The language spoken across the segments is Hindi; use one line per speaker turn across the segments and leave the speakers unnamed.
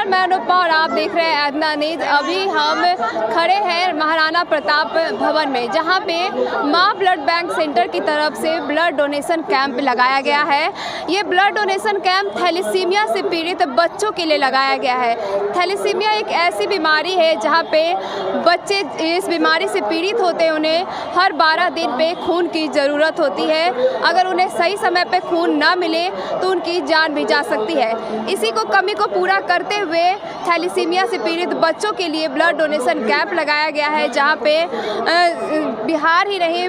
नमस्कार, मैं अनुपमा और आप देख रहे हैं अदना न्यूज़। अभी हम खड़े हैं महाराणा प्रताप भवन में, जहां पे मां ब्लड बैंक सेंटर की तरफ से ब्लड डोनेशन कैंप लगाया गया है। ये ब्लड डोनेशन कैंप थैलेसीमिया से पीड़ित बच्चों के लिए लगाया गया है। थैलेसीमिया एक ऐसी बीमारी है जहां पे बच्चे इस बीमारी से पीड़ित होते हैं। उन्हें हर 12 दिन पे खून की ज़रूरत होती है। अगर उन्हें सही समय पे खून ना मिले तो उनकी जान भी जा सकती है। इसी को कमी को पूरा करते हुए थैलेसीमिया से पीड़ित बच्चों के लिए ब्लड डोनेशन कैंप लगाया गया है, जहां पे बिहार ही नहीं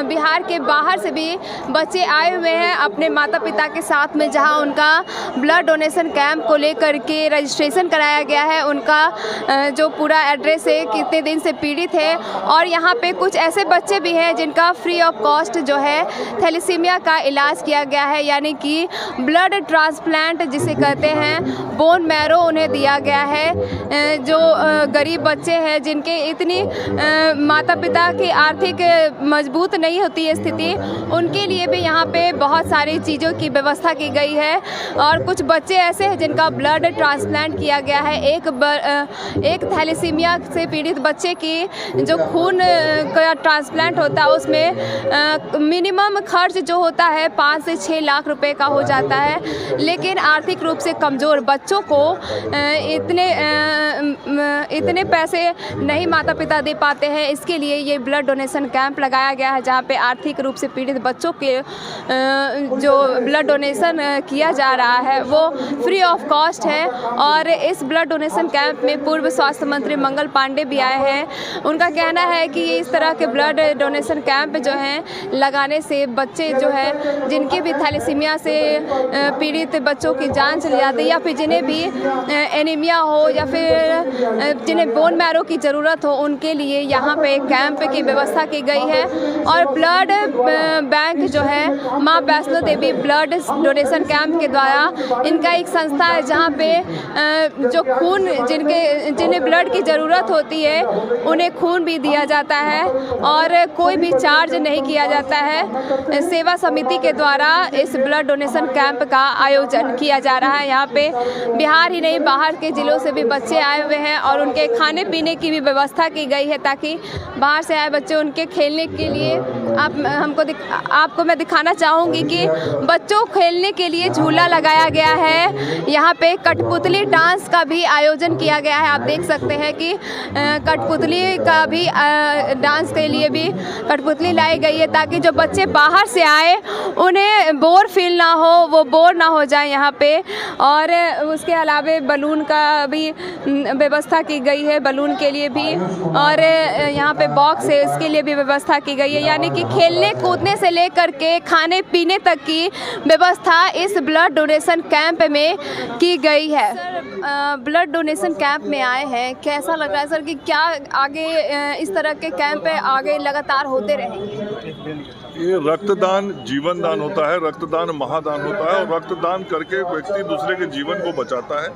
बिहार के बाहर से भी बच्चे आए हुए हैं अपने माता पिता के साथ में, जहां उनका ब्लड डोनेशन कैंप को लेकर के रजिस्ट्रेशन कराया गया है। उनका जो पूरा एड्रेस है, कितने दिन से पीड़ित है, और यहाँ पे कुछ ऐसे बच्चे भी हैं जिनका फ्री ऑफ कॉस्ट जो है थैलेसीमिया का इलाज किया गया है, यानी कि ब्लड ट्रांसप्लांट जिसे कहते हैं, बोन मैरो उन्हें दिया गया है। जो गरीब बच्चे हैं जिनके इतनी माता पिता की आर्थिक मजबूत नहीं होती है स्थिति, उनके लिए भी यहाँ पे बहुत सारी चीज़ों की व्यवस्था की गई है। और कुछ बच्चे ऐसे हैं जिनका ब्लड ट्रांसप्लांट किया गया है। एक थैलेसीमिया से पीड़ित बच्चे की जो खून का ट्रांसप्लांट होता है उसमें मिनिमम खर्च जो होता है 5 से 6 लाख रुपए का हो जाता है, लेकिन आर्थिक रूप से कमज़ोर बच्चों को इतने पैसे नहीं माता पिता दे पाते हैं। इसके लिए ये ब्लड डोनेशन कैंप लगाया गया है, जहाँ पे आर्थिक रूप से पीड़ित बच्चों के जो ब्लड डोनेशन किया जा रहा है वो फ्री ऑफ कॉस्ट है। और इस ब्लड डोनेशन कैंप में पूर्व स्वास्थ्य मंत्री मंगल पांडे भी आए हैं। उनका कहना है कि इस तरह के ब्लड डोनेशन कैंप जो हैं लगाने से बच्चे जो है जिनकी भी थैलेसीमिया से पीड़ित बच्चों की जान चली जाती है, या फिर जिन्हें भी एनीमिया हो, या फिर जिन्हें बोन मैरो की ज़रूरत हो, उनके लिए यहाँ पे कैंप की व्यवस्था की गई है। और ब्लड बैंक जो है माँ Vaishno Devi blood donation camp के द्वारा इनका एक संस्था है, जहाँ पे जो खून जिन्हें ब्लड की ज़रूरत होती है उन्हें खून भी दिया जाता है और कोई भी चार्ज नहीं किया जाता है। सेवा समिति के द्वारा इस ब्लड डोनेशन कैंप का आयोजन किया जा रहा है। यहाँ पे बिहार ही नहीं बाहर के ज़िलों से भी बच्चे आए हुए हैं और उनके खाने पीने की भी व्यवस्था की गई है, ताकि बाहर से आए बच्चे उनके खेलने के लिए आपको मैं दिखाना चाहूँगी कि बच्चों खेलने के लिए झूला लगाया गया है। यहाँ पे कठपुतली डांस का भी आयोजन किया गया है। आप देख सकते हैं कि कठपुतली का भी डांस के लिए भी कठपुतली लाई गई है, ताकि जो बच्चे बाहर से आए उन्हें बोर फील ना हो, वो बोर ना हो जाए यहाँ पे। और उसके अलावा बलून का भी व्यवस्था की गई है, बलून के लिए भी, और यहाँ पे बॉक्स है इसके लिए भी व्यवस्था की गई है। यानी कि खेलने कूदने से लेकर के खाने पीने तक की व्यवस्था इस ब्लड डोनेशन कैंप में की गई है। सर, ब्लड डोनेशन कैंप में आए हैं, कैसा लग रहा है सर कि क्या आगे इस तरह के कैंप आगे लगातार होते रहेंगे?
ये रक्तदान जीवन दान होता है, रक्तदान महादान होता है, और रक्तदान करके व्यक्ति दूसरे के जीवन को बचाता है।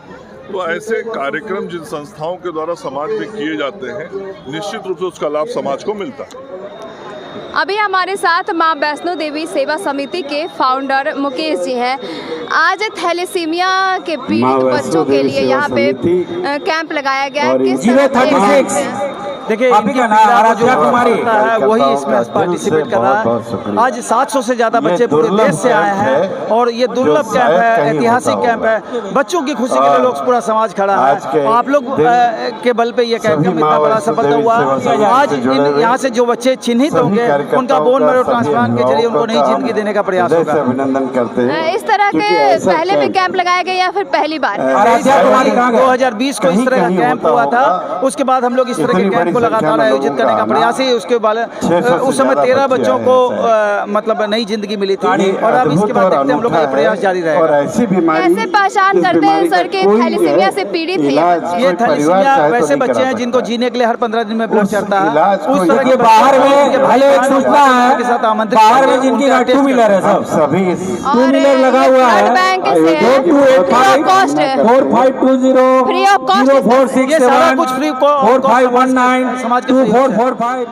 तो ऐसे कार्यक्रम जिन संस्थाओं के द्वारा समाज में किए जाते हैं, निश्चित रूप से उसका लाभ समाज को मिलता है।
अभी हमारे साथ माँ वैष्णो देवी सेवा समिति के फाउंडर मुकेश जी हैं। आज थैलेसीमिया के पीड़ित बच्चों के लिए यहाँ पे कैंप लगाया गया है। किस तरह
देखिए, आराध्या कुमारी है वही इसमें पार्टिसिपेट कर रहा है। आज 700 से ज़्यादा बच्चे पूरे देश से आए हैं और ये दुर्लभ कैंप है, ऐतिहासिक कैंप है। बच्चों की खुशी के लिए लोग पूरा समाज खड़ा है। आप लोग के बल पे ये कैंप इतना बड़ा सफलता हुआ। आज यहाँ से जो बच्चे चिन्हित होंगे उनका बोन मैरो ट्रांसप्लांट के जरिए उनको नई जिंदगी देने का प्रयास होगा।
अभिनंदन करते हैं।
इस तरह के पहले भी कैंप लगाए गए या फिर पहली बार?
2020 को इस तरह का कैंप हुआ था। उसके बाद हम लोग इस तरह के कैंप को लगातार आयोजित करने का प्रयास है। उसके बाद उस समय 13 बच्चों को मतलब नई जिंदगी मिली थी, और अब इसके बाद देखते हम लोग का प्रयास जारी रहेगा।
कैसे पहचान करते हैं सर कि थैलेसीमिया से पीड़ित है?
ये थैलेसीमिया वैसे बच्चे हैं जिनको जीने के लिए हर 15 दिन में ब्लड चढ़ता है। उस तरह के
बाहर में भाई एक सूचना है
के साथ आमंत्रित,
बाहर में जिनकी 2 व्हीलर है, सब सभी 2 व्हीलर लगा हुआ है।
बैंक से है, फ्री ऑफ कॉस्ट है।
4520
फ्री ऑफ कॉस्ट,
0467
ये सारा कुछ फ्री
4519 2445।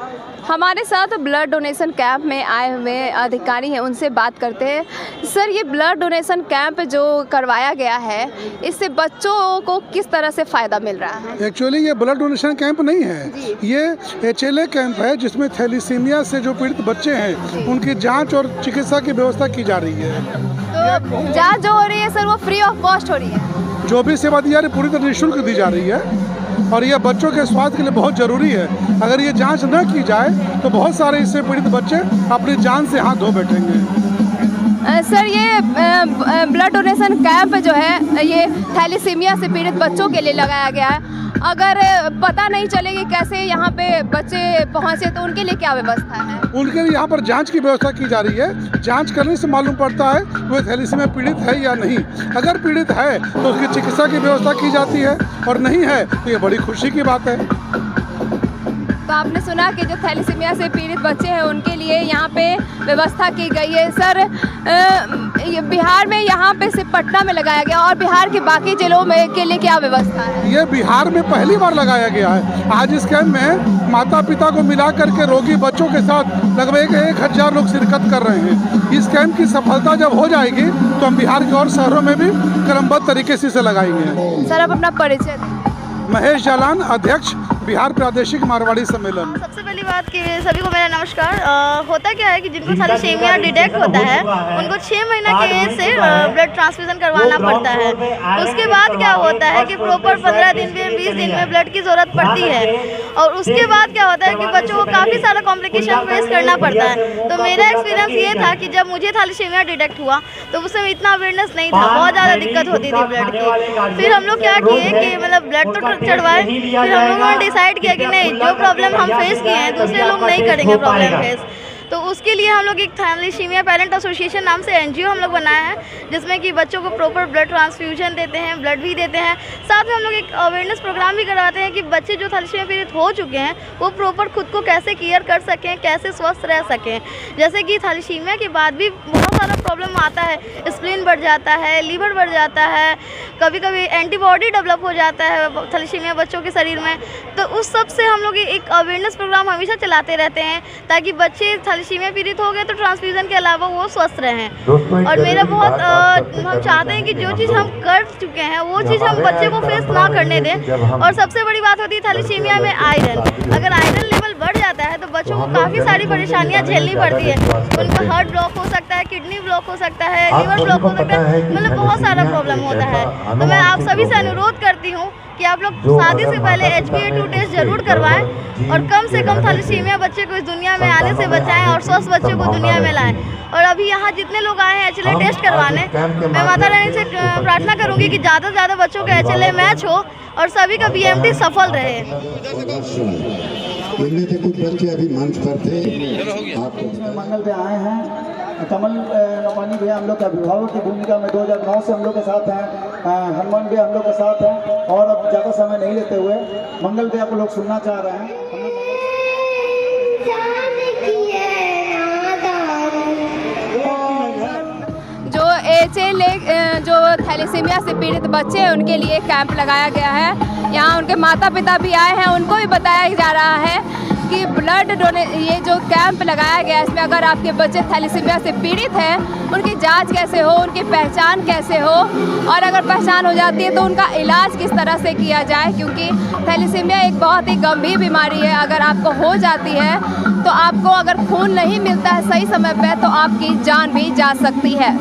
हमारे साथ ब्लड डोनेशन कैंप में आए हुए अधिकारी हैं, उनसे बात करते हैं। सर, ये ब्लड डोनेशन कैंप जो करवाया गया है, इससे बच्चों को किस तरह से फ़ायदा मिल रहा है?
एक्चुअली ये ब्लड डोनेशन कैंप नहीं है, ये HLA कैंप है, जिसमें थैलीसीमिया से जो पीड़ित बच्चे हैं उनकी जांच और चिकित्सा की व्यवस्था की जा रही है।
तो जांच जो हो रही है सर, वो फ्री ऑफ कॉस्ट हो रही है?
जो भी सेवा दी जा रही है पूरी तरह निःशुल्क दी जा रही है, और यह बच्चों के स्वास्थ्य के लिए बहुत ज़रूरी है। अगर ये जांच न की जाए तो बहुत सारे इससे पीड़ित बच्चे अपनी जान से हाथ धो बैठेंगे।
सर, ये ब्लड डोनेशन कैंप जो है, ये थैलीसीमिया से पीड़ित बच्चों के लिए लगाया गया है। अगर पता नहीं चलेगी कैसे यहाँ पे बच्चे पहुँचे, तो उनके लिए क्या व्यवस्था है?
उनके लिए यहाँ पर जांच की व्यवस्था की जा रही है। जांच करने से मालूम पड़ता है वो थैलीसीमिया पीड़ित है या नहीं। अगर पीड़ित है तो उसकी चिकित्सा की व्यवस्था की जाती है, और नहीं है तो ये बड़ी खुशी की बात है।
तो आपने सुना कि जो थैलीसीमिया से पीड़ित बच्चे हैं उनके लिए यहाँ पे व्यवस्था की गई है। सर, बिहार में यहाँ पे सिर्फ पटना में लगाया गया, और बिहार के बाकी जिलों में के लिए क्या व्यवस्था है?
ये बिहार में पहली बार लगाया गया है। आज इस कैंप में माता पिता को मिला करके रोगी बच्चों के साथ लगभग 1000 लोग शिरकत कर रहे हैं। इस कैंप की सफलता जब हो जाएगी तो हम बिहार के और शहरों में भी क्रमबद्ध तरीके से इसे लगाएंगे।
सर, आप अपना परिचय दें।
महेश जालान, अध्यक्ष, बिहार प्रादेशिक मारवाड़ी सम्मेलन।
सबसे पहली बात कि सभी को मेरा नमस्कार। होता क्या है कि जिनको थैलीसीमिया डिटेक्ट होता है उनको 6 महीना के एज से ब्लड ट्रांसफ्यूजन करवाना पड़ता है। उसके बाद क्या होता है कि प्रॉपर 15 दिन में 20 दिन में ब्लड की ज़रूरत पड़ती है, और उसके बाद क्या होता है कि बच्चों को काफ़ी सारा कॉम्प्लिकेशन फेस करना पड़ता है। तो मेरा एक्सपीरियंस ये था कि जब मुझे थैलीसीमिया डिटेक्ट हुआ तो उस समय इतना अवेयरनेस नहीं था, बहुत ज़्यादा दिक्कत होती थी ब्लड की। फिर हम लोग क्या किए कि मतलब ब्लड तो चढ़वाए, फिर हम लोगों ने डिसाइड किया कि नहीं, जो प्रॉब्लम हम फेस किए हैं दूसरे लोग नहीं करेंगे प्रॉब्लम फेस। तो उसके लिए हम लोग एक थैलीसीमिया पेरेंट एसोसिएशन नाम से NGO हम लोग बनाया है, जिसमें कि बच्चों को प्रॉपर ब्लड ट्रांसफ्यूजन देते हैं, ब्लड भी देते हैं। साथ में हम लोग एक अवेयरनेस प्रोग्राम भी करवाते हैं कि बच्चे जो थैलीसीमिया पीड़ित हो चुके हैं वो प्रॉपर खुद को कैसे केयर कर सकें, कैसे स्वस्थ रह सकें। जैसे कि थैलीसीमिया के बाद भी बहुत सारा प्रॉब्लम आता है, स्प्लीन बढ़ जाता है, लीवर बढ़ जाता है, कभी कभी एंटीबॉडी डेवलप हो जाता है थैलीसीमिया बच्चों के शरीर में। तो उस सब से हम लोग एक अवेयरनेस प्रोग्राम हमेशा चलाते रहते हैं, ताकि बच्चे थैलीसीमिया पीड़ित हो गए तो ट्रांसफ्यूजन के अलावा वो स्वस्थ रहें। और मेरा बहुत हम चाहते हैं कि जो चीज़ हम कर चुके हैं वो चीज़ हम बच्चे को फेस ना करने दें। और सबसे बड़ी बात होती है थैलीसीमिया में आयरन। अगर आयरन लेवल बढ़ जाता है तो बच्चों को काफ़ी सारी परेशानियाँ झेलनी पड़ती है। उनका हार्ट ब्लॉक हो सकता है, किडनी ब्लॉक हो सकता है, लीवर ब्लॉक हो सकता है, मतलब बहुत सारा प्रॉब्लम होता है। तो मैं आप सभी से अनुरोध करती हूँ कि आप लोग शादी से पहले HbA2 टेस्ट जरूर करवाएं, और कम से कम थैलीसीमिया बच्चे को इस दुनिया में आने से बचाएं और स्वस्थ बच्चे को दुनिया में लाएं। और अभी यहाँ जितने लोग आए हैं HLA टेस्ट करवाने, मैं माता रानी से प्रार्थना करूँगी कि ज़्यादा से ज़्यादा बच्चों का HLA मैच हो और सभी का BMT सफल रहे।
इनमें से कुछ बच्चे अभी मंच पर थे।
मंगल पे आए हैं। कमल नौमानी भैया हम लोग के अभिभावक की भूमिका में 2009 से हम लोग के साथ हैं। हनुमान भैया हम लोग के साथ हैं। और अब ज़्यादा समय नहीं लेते हुए मंगल भैया को लोग सुनना चाह रहे हैं।
जो HLA जो थैलीसीमिया से पीड़ित बच्चे हैं उनके लिए कैंप लगाया गया है। यहाँ उनके माता पिता भी आए हैं, उनको भी बताया जा रहा है कि ब्लड ये जो कैंप लगाया गया है, इसमें अगर आपके बच्चे थैलीसीमिया से पीड़ित हैं, उनकी जांच कैसे हो, उनकी पहचान कैसे हो, और अगर पहचान हो जाती है तो उनका इलाज किस तरह से किया जाए, क्योंकि थैलीसीमिया एक बहुत ही गंभीर बीमारी है। अगर आपको हो जाती है तो आपको अगर खून नहीं मिलता है सही समय पर तो आपकी जान भी जा सकती है।